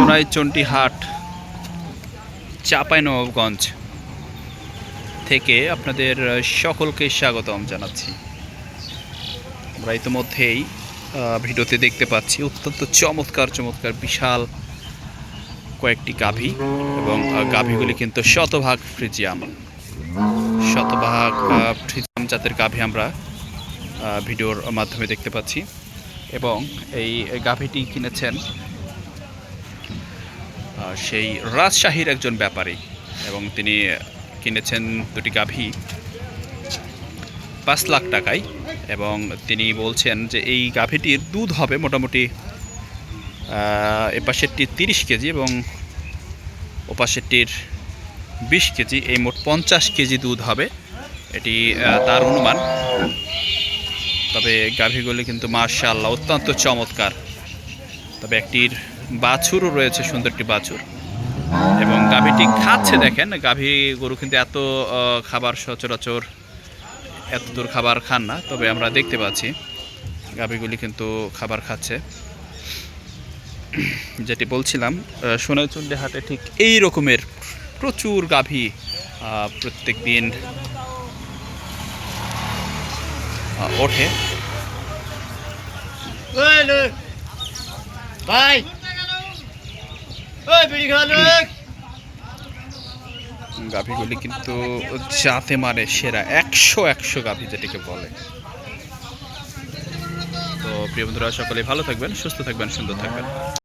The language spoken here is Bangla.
সোনাইচন্ডী হাট চাঁপাইনবাবগঞ্জ থেকে আপনাদের সকলকে স্বাগতম জানাচ্ছি। আমরা ইতিমধ্যেই ভিডিওতে দেখতে পাচ্ছি অত্যন্ত চমৎকার বিশাল কয়েকটি গাভী, এবং গাভীগুলি কিন্তু শতভাগ ফ্রিজিয়াম জাতের গাভী আমরা ভিডিওর মাধ্যমে দেখতে পাচ্ছি। এবং এই গাভীটি কিনেছেন সেই রাজশাহীর একজন ব্যাপারী, এবং তিনি কিনেছেন দুটি গাভী 5 লাখ টাকায়। এবং তিনি বলছেন যে এই গাভীটির দুধ হবে মোটামুটি এপাশেরটির 30 কেজি এবং ওপাশেরটির 20 কেজি, এই মোট 50 কেজি দুধ হবে, এটি তার অনুমান। তবে গাভীগুলি কিন্তু মাশাআল্লাহ অত্যন্ত চমৎকার। তবে একটির বাছুরও রয়েছে, সুন্দর একটি বাছুর। এবং গাভীটি খাচ্ছে, দেখেন গাভী গরু কিন্তু এত খাবার সচরাচর এত দূর খাবার খান না, তবে আমরা দেখতে পাচ্ছি গাভীগুলি কিন্তু খাবার খাচ্ছে। যেটি বলছিলাম, সোনাইচন্ডী হাটে ঠিক এই রকমের প্রচুর গাভী প্রত্যেক দিন ওঠে। গাভীগুলি কিন্তু জাতে মানে সেরা 100 গাভী যেটিকে বলে। তো প্রিয় বন্ধুরা, সকলে ভালো থাকবেন, সুস্থ থাকবেন, সুন্দর থাকবেন।